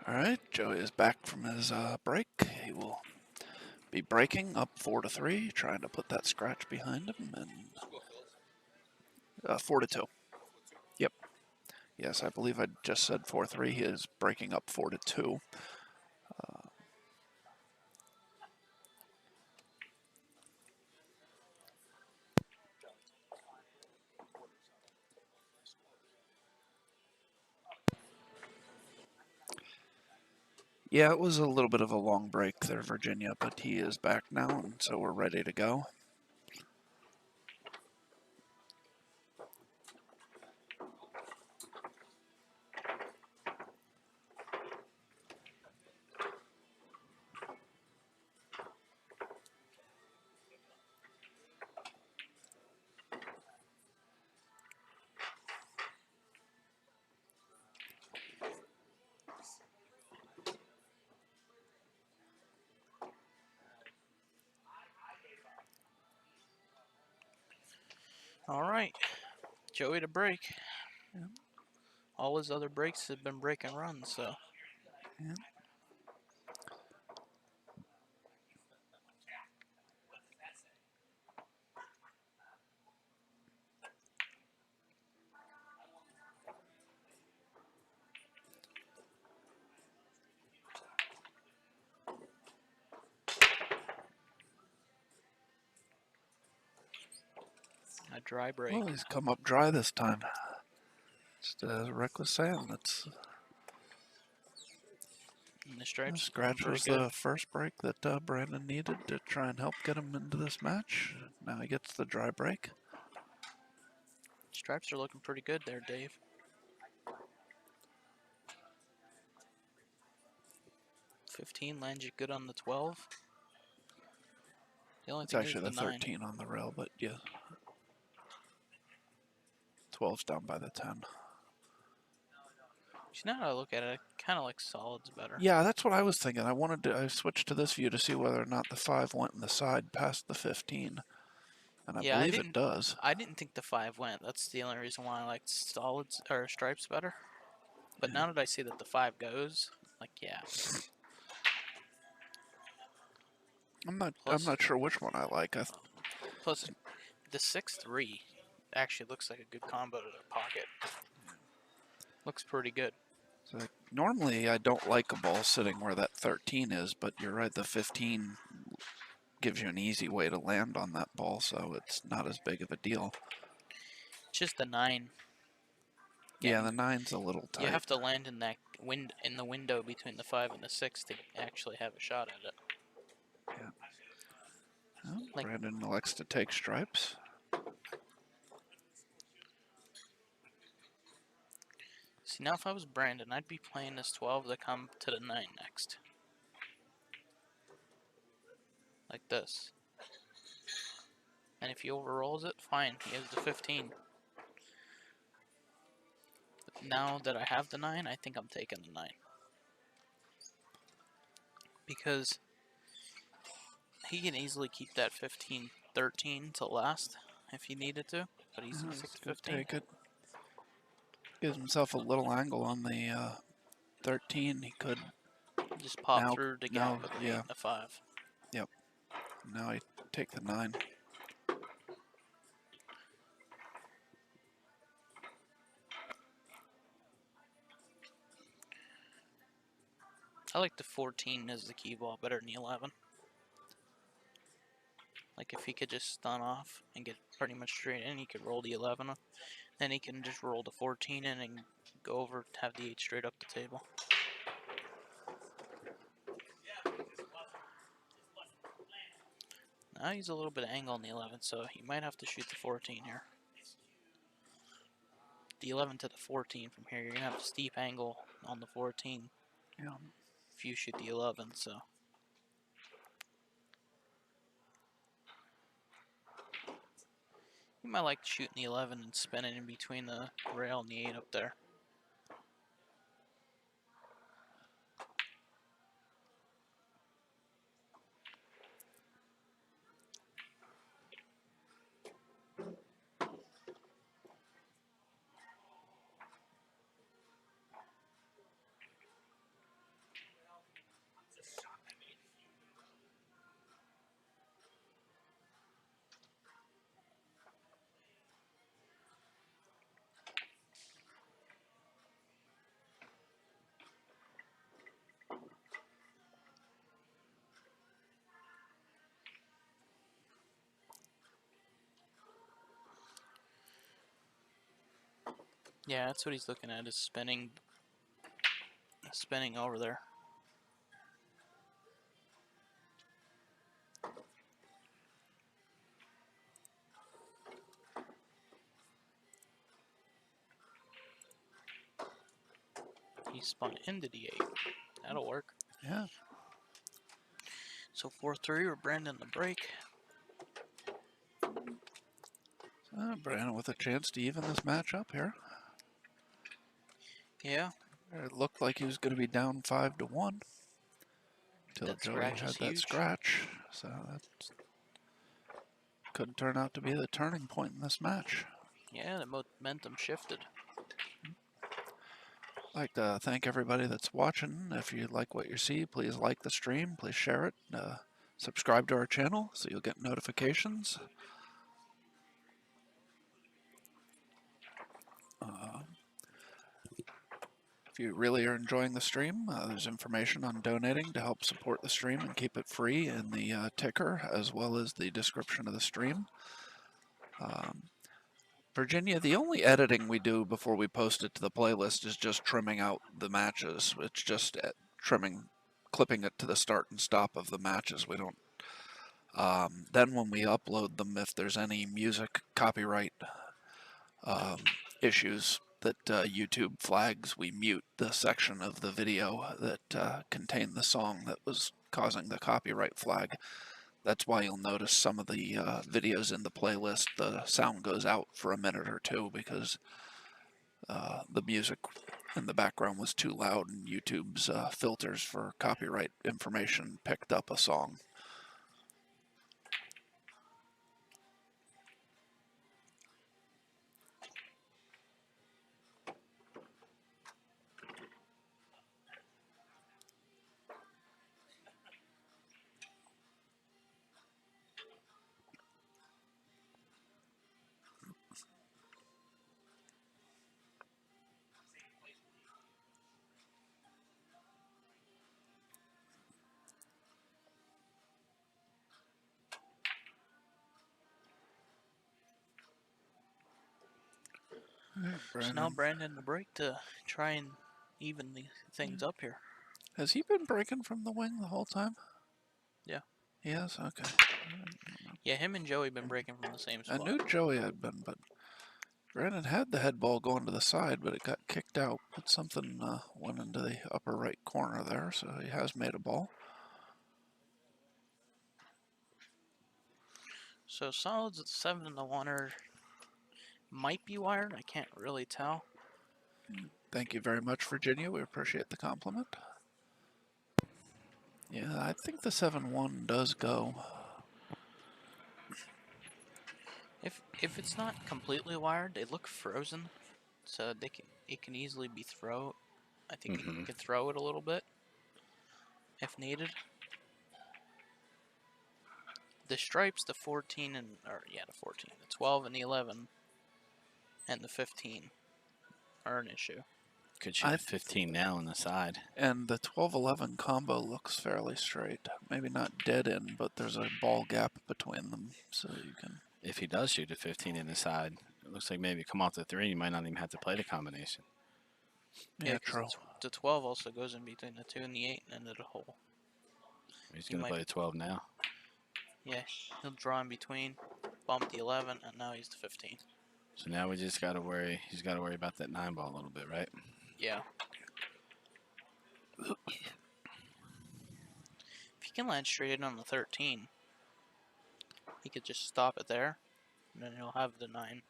All right, Joey is back from his break. He will be breaking up 4-3, trying to put that scratch behind him, and 4-2. Yep. Yes, I believe I just said 4-3. He is breaking up 4-2. Yeah, it was a little bit of a long break there, Virginia, but he is back now, and so we're ready to go. All right, Joey to break. Yeah. All his other breaks have been break and runs, so. Yeah. A dry break. Well, he's come up dry this time. Just a reckless sand. That's And the stripes scratch pretty was good. the first break that Brandon needed to try and help get him into this match. Now he gets the dry break. Stripes are looking pretty good there, Dave. $15 lands you good on the 12. The only It's thing is actually the the 9. 13 on the rail, but yeah. 12's down by the 10. See, now that I look at it, I kind of like solids better. Yeah, that's what I was thinking. I switched to this view to see whether or not the 5 went in the side past the 15. And I Yeah, believe it does. I didn't think the 5 went. That's the only reason why I liked solids or stripes better. But now that I see that the 5 goes, like, yeah. I'm Plus, not sure which one I like. plus the 6-3 actually looks like a good combo to the pocket. Looks pretty good. So normally I don't like a ball sitting where that 13 is, but you're right, the 15 gives you an easy way to land on that ball, so it's not as big of a deal. Just the 9. Yeah, the 9's a little tight. You have to land in that in the window between the 5 and the 6 to actually have a shot at it. Yeah. Well, Like, Brandon elects to take stripes. see, now if I was Brandon, I'd be playing this 12 to come to the 9 next. Like this. And if he overrolls it, fine, he has the 15. But now that I have the 9, I think I'm taking the 9. Because he can easily keep that 15-13 to last if he needed to. But he's going to take the 15. Take it. Gives himself a little angle on the 13. He could Just pop now, through the gap of the 8 and the 5. Yep. Now he take the 9. I like the 14 as the key ball better than the 11. Like if he could just stun off and get pretty much straight in, he could roll the 11. Then he can just roll the 14 in and go over to have the 8 straight up the table. Now he's a little bit of angle on the 11, so he might have to shoot the 14 here. The 11 to the 14 from here, you're going to have a steep angle on the 14 if you shoot the 11, so. You might like shooting the 11 and spinning in between the rail and the 8 up there. Yeah, that's what he's looking at, is spinning over there. He spun into D8. That'll work. Yeah. So 4-3, we're Brandon the break. Brandon with a chance to even this match up here. Yeah, It looked like he was going to be down 5-1 till that Joey scratch had is that huge. scratch. So that could turn out to be the turning point in this match. Yeah, the momentum shifted. I'd like to thank everybody that's watching. If you like what you see, please like the stream, please share it, subscribe to our channel so you'll get notifications. If you really are enjoying the stream, there's information on donating to help support the stream and keep it free in the ticker as well as the description of the stream. Virginia, the only editing we do before we post it to the playlist is just trimming out the matches. It's just clipping it to the start and stop of the matches. We don't. Then when we upload them, if there's any music copyright issues that YouTube flags, we mute the section of the video that contained the song that was causing the copyright flag. That's why you'll notice some of the videos in the playlist, the sound goes out for a minute or two because the music in the background was too loud and YouTube's filters for copyright information picked up a song. So now Brandon the break to try and even the things up here. Has he been breaking from the wing the whole time? Yeah. He has? Okay. Yeah, him and Joey been breaking from the same I spot. knew Joey had been, but Brandon had the head ball going to the side, but it got kicked out. But something went into the upper right corner there, so he has made a ball. So solids at 7-1 are might be wired. I can't really tell. Thank you very much, Virginia. We appreciate the compliment. Yeah, I think the 7-1 does go. If it's not completely wired, they look frozen, so it can easily be thrown. I think you could throw it a little bit if needed. The stripes, the 14 and the 14, the 12 and the 11, and the 15 are an issue. Could shoot 15 now on the side. And the 12-11 combo looks fairly straight. Maybe not dead end, but there's a ball gap between them, so you can. If he does shoot a 15 in the side, it looks like maybe come off the 3, you might not even have to play the combination. Yeah, true. The 12 also goes in between the 2 and the 8 and into the hole. He's going to play the 12 now. Yeah, he'll draw in between, bump the 11, and now he's the 15. So now we just got to worry. He's got to worry about that 9 ball a little bit, right? Yeah. If he can land straight in on the 13, he could just stop it there, and then he'll have the 9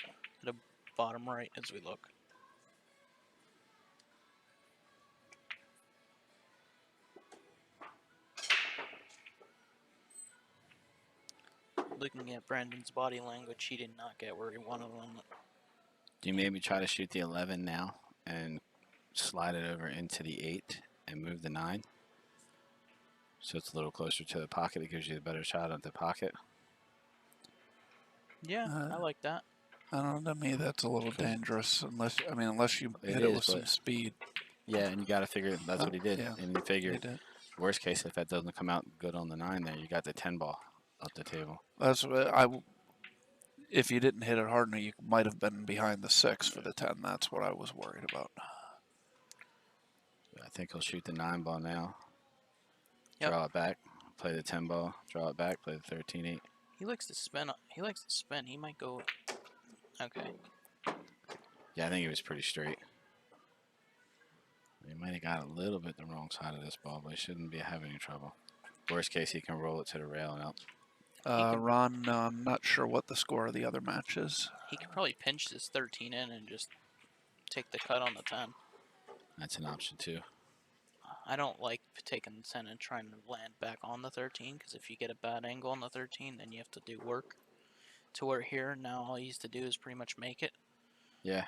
at the bottom right as we look. Looking at Brandon's body language, he did not get where he wanted on it. Do you maybe try to shoot the 11 now and slide it over into the 8 and move the 9? So it's a little closer to the pocket. It gives you a better shot at the pocket. Yeah, I like that. I don't know. To me, that's a little dangerous unless you hit it with some speed. Yeah, and you got to figure that's what he did. Yeah, and you figure worst case, if that doesn't come out good on the 9 there, you got the 10 ball up the table. That's what if you didn't hit it hard enough, you might have been behind the 6 for the 10. That's what I was worried about. I think he'll shoot the 9 ball now. Yep. Draw it back. Play the 10 ball. Draw it back. Play the 13-8. He likes to spin. He likes to spin. He might go. Okay. Yeah, I think he was pretty straight. He might have got a little bit the wrong side of this ball, but he shouldn't be having any trouble. Worst case, he can roll it to the rail and out. Ron, I'm not sure what the score of the other match is. He could probably pinch this 13 in and just take the cut on the 10. That's an option too. I don't like taking the 10 and trying to land back on the 13, because if you get a bad angle on the 13, then you have to do work. To where here, now all he has to do is pretty much make it. Yeah.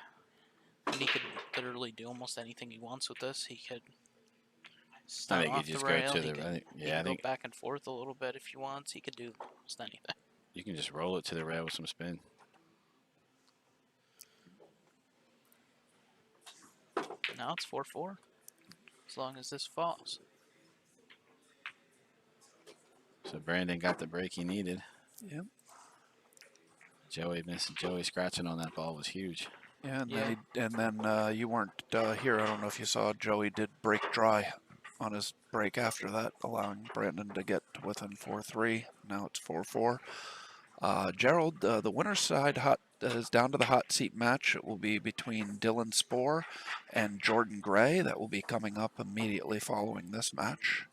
And he could literally do almost anything he wants with this. He could I stun think off you the just rail. go to He the. could, I think, he yeah, I can think go back and forth a little bit if he wants. He could do almost anything. you can just roll it to the rail with some spin. Now it's 4-4, as long as this falls. So Brandon got the break he needed. Yep. Joey missed. Joey scratching on that ball was huge. Yeah, and Yeah. then you weren't here. I don't know if you saw Joey did break dry on his break after that, allowing Brandon to get to within 4-3. Now it's 4-4. Gerald, the winner's side is down to the hot seat match. It will be between Dylan Spohr and Jordan Gray. That will be coming up immediately following this match.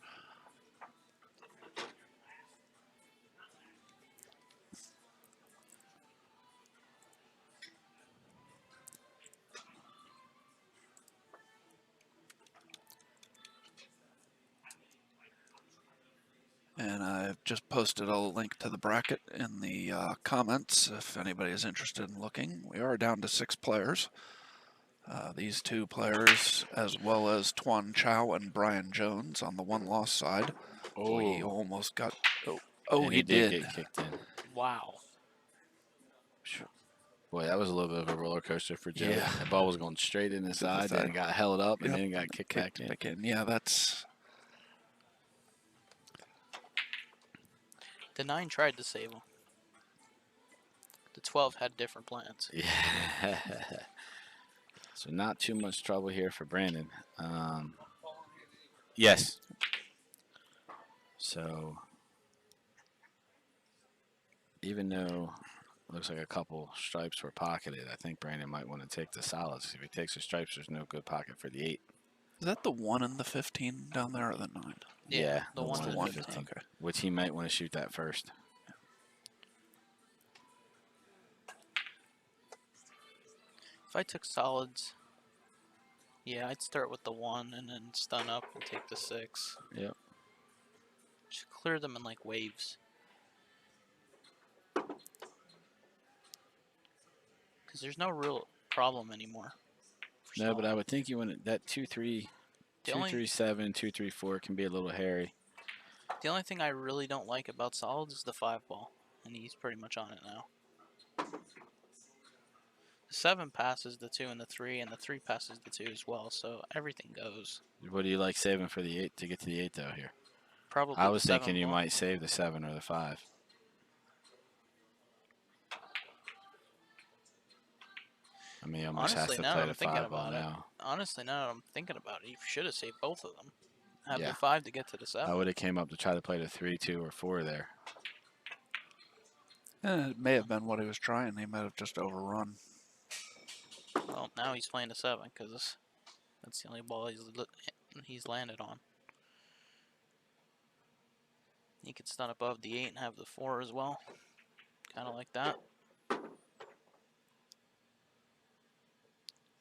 And I've just posted a link to the bracket in the comments if anybody is interested in looking. We are down to 6 players. These 2 players, as well as Tuan Chow and Brian Jones on the one-loss side. Oh, he almost got... Oh, And he did did. get kicked in. Wow. Boy, that was a little bit of a roller coaster for Joey. Yeah. The ball was going straight in the side, then it got held up, and Yep. then it got kicked back in. Yeah, that's... The 9 tried to save him. The 12 had different plans. Yeah. So not too much trouble here for Brandon. Yes. So even though it looks like a couple stripes were pocketed, I think Brandon might want to take the solids. If he takes the stripes, there's no good pocket for the 8. Is that the 1 and the 15 down there or the 9? Yeah, the one one and and the 15. Okay. Which he might want to shoot that first. If I took solids, yeah, I'd start with the 1 and then stun up and take the 6. Yep. Just clear them in like waves. Because there's no real problem anymore. No, but I would think you want that 2-3, The only- 2-3-7, 2-3-4 can be a little hairy. The only thing I really don't like about solids is the 5 ball, and he's pretty much on it now. The 7 passes the 2 and the 3, and the 3 passes the 2 as well, so everything goes. What do you like saving for the 8 to get to the 8 though here? Probably I was the 7 thinking you ball. might save the 7 or the 5. I mean, you almost Honestly, has to now play that the I'm thinking 5 ball about it, now. honestly, now that I'm thinking about it, you should have saved both of them. Have Yeah. the 5 to get to the I 7. would have came up to try to play the 3, 2, or 4 there. It may have been what he was trying. He might have just overrun. Well, now he's playing the 7 because that's the only ball he's landed on. He could stun above the 8 and have the 4 as well. Kind of like that.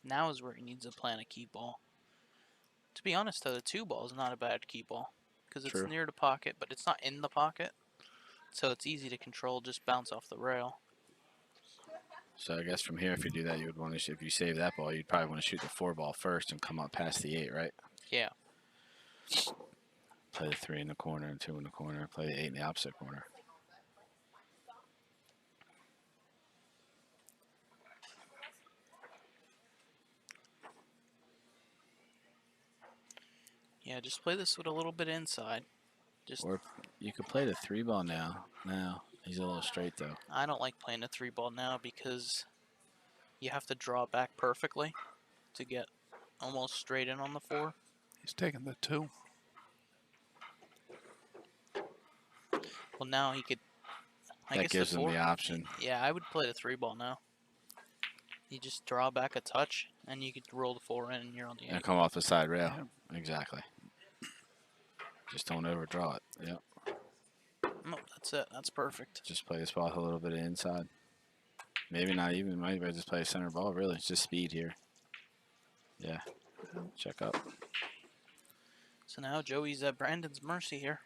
Now is where he needs to plan a key ball. To be honest, though, the 2 ball is not a bad key ball because it's True. near the pocket, but it's not in the pocket. So it's easy to control, just bounce off the rail. So I guess from here, if you do that, you would want to, if you save that ball, you'd probably want to shoot the 4 ball first and come up past the 8, right? Yeah. Play the 3 in the corner and 2 in the corner. Play the 8 in the opposite corner. Yeah, just play this with a little bit inside. Just Or you could play the 3 ball now, He's a little straight though. I don't like playing a 3-ball now because you have to draw back perfectly to get almost straight in on the 4. He's taking the 2. Well, now he could. I That guess gives the him 4. the option. Yeah, I would play the 3-ball now. You just draw back a touch, and you could roll the 4 in, and you're on the 8. And come off the side rail. Yeah. Exactly. Just don't overdraw it. Yep. No, that's it. That's perfect. Just play this ball with a little bit of inside. Maybe not even. Might just play a center ball. Really, it's just speed here. Yeah. Check up. So now Joey's at Brandon's mercy here.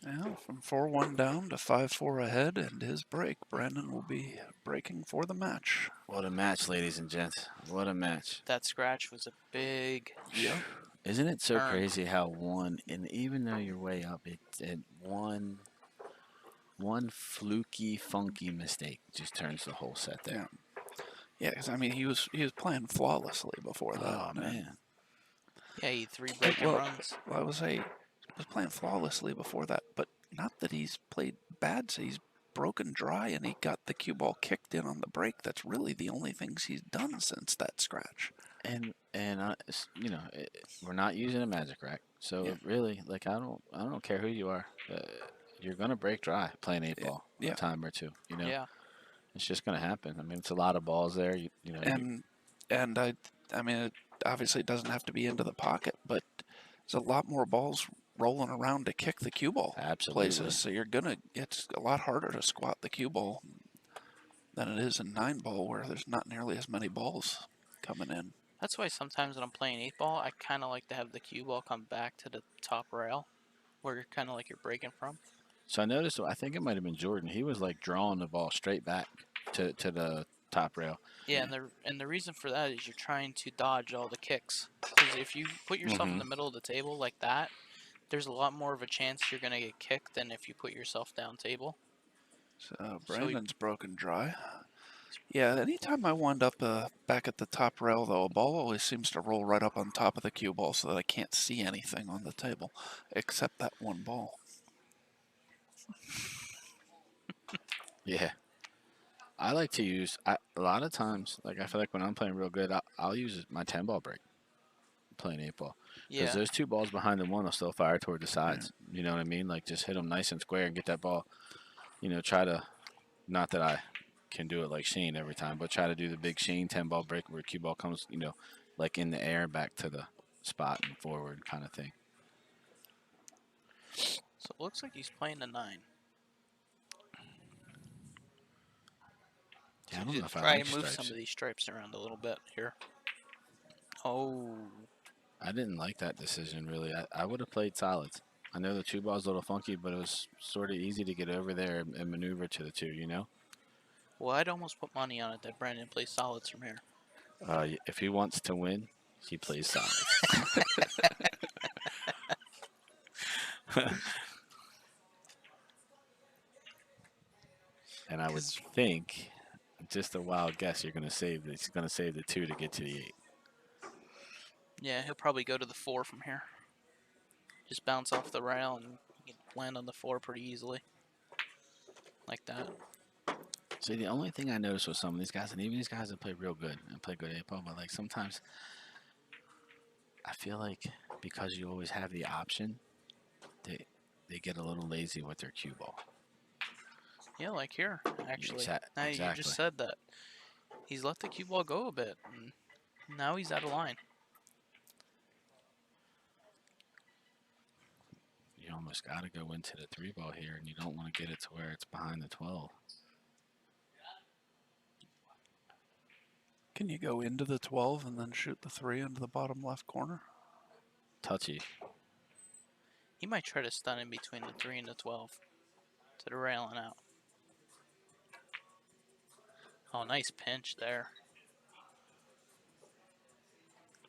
Yeah, from 4-1 down to 5-4 ahead, and his break. Brandon will be breaking for the match. What a match, ladies and gents. What a match. That scratch was a big. Yeah. Isn't it so Turn. crazy how and even though you're way up, it one fluky, funky mistake just turns the whole set there. Yeah, because I mean he was playing flawlessly before that. Oh and- man. Yeah, he 3 breaking Well, runs. Well, I would say he was playing flawlessly before that, but not that he's played bad. So he's broken dry, and he got the cue ball kicked in on the break. That's really the only things he's done since that scratch. And you know, we're not using a magic rack, so Yeah. really, like I don't care who you are, you're gonna break dry playing 8-ball Yeah. a time or two. You know, Yeah. it's just gonna happen. I mean, it's a lot of balls there. You know, And I mean, it obviously doesn't have to be into the pocket, but there's a lot more balls rolling around to kick the cue ball Absolutely. places. So it's a lot harder to squat the cue ball than it is in 9-ball, where there's not nearly as many balls coming in. That's why sometimes when I'm playing 8-ball, I kind of like to have the cue ball come back to the top rail, where you're kind of like you're breaking from. So I noticed, I think it might have been Jordan. He was like drawing the ball straight back to the top rail. Yeah, and the reason for that is you're trying to dodge all the kicks. Because if you put yourself in the middle of the table like that, there's a lot more of a chance you're gonna get kicked than if you put yourself down table. So Brandon's broken dry. Yeah, anytime I wind up back at the top rail, though, a ball always seems to roll right up on top of the cue ball so that I can't see anything on the table, except that one ball. Yeah. I like to use, a lot of times, like I feel like when I'm playing real good, I'll use my 10-ball break playing 8-ball. Because Yeah. those 2 balls behind the 1 will still fire toward the sides. You know what I mean? Like just hit them nice and square and get that ball, you know, try to, not that I can do it like Shane every time, but try to do the big Shane 10-ball break where cue ball comes, you know, like in the air back to the spot and forward kind of thing. So it looks like he's playing a 9. Yeah, I don't know if I Try like to move stripes. some of these stripes around a little bit here. Oh. I didn't like that decision, really. I would have played solids. I know the 2 ball's a little funky, but it was sort of easy to get over there and maneuver to the 2, you know? Well, I'd almost put money on it that Brandon plays solids from here. If he wants to win, he plays solids. And I would think, just a wild guess, he's going to save the 2 to get to the 8. Yeah, he'll probably go to the 4 from here. Just bounce off the rail and you can land on the 4 pretty easily. Like that. See, the only thing I noticed with some of these guys, and even these guys that play real good and play good 8-ball, but like sometimes I feel like because you always have the option, they get a little lazy with their cue ball. Yeah, like here, actually. Exactly. Now you just said that. He's let the cue ball go a bit, and now he's out of line. You almost got to go into the 3-ball here, and you don't want to get it to where it's behind the 12. Can you go into the 12 and then shoot the 3 into the bottom left corner? Touchy. He might try to stun in between the 3 and the 12 to the rail and out. Oh, nice pinch there.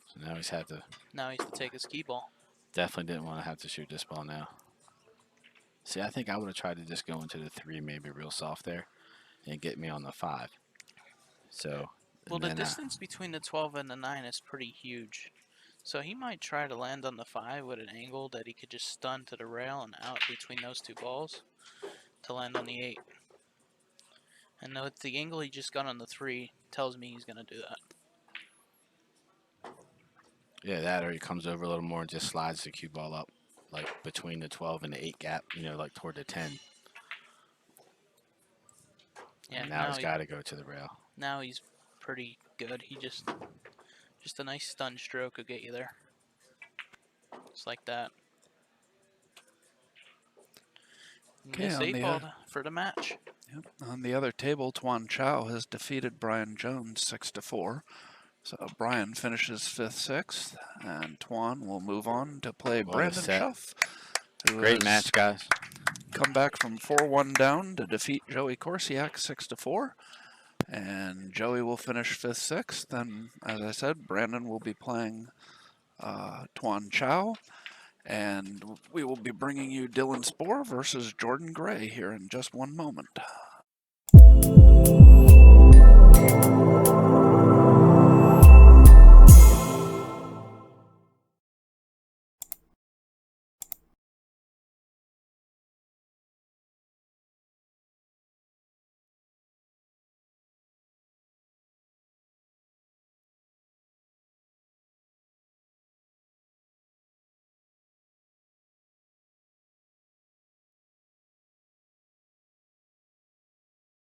So now he's had to. Now he has to take his key ball. Definitely didn't want to have to shoot this ball now. See, I think I would have tried to just go into the 3, maybe real soft there, and get me on the 5. So. Well, the distance between the 12 and the 9 is pretty huge. So he might try to land on the 5 with an angle that he could just stun to the rail and out between those 2 balls to land on the 8. And the angle he just got on the 3 tells me he's going to do that. Yeah, that or he comes over a little more and just slides the cue ball up, like between the 12 and the 8 gap, you know, like toward the 10. Yeah, And now he's got to go to the rail. Now he's pretty good. He just a nice stun stroke will get you there. Just like that. Okay, Miss on 8 the, ball for the match. Yep. On the other table, Tuan Chow has defeated Brian Jones 6-4. So Brian finishes 5th, 6th, and Tuan will move on to play What a Brandon set. Shuff. Who Great has match, guys. come back from 4-1 down to defeat Joey Korsiak 6-4. And Joey will finish 5th, 6th. And as I said, Brandon will be playing Tuan Chow. And we will be bringing you Dylan Spohr versus Jordan Gray here in just one moment.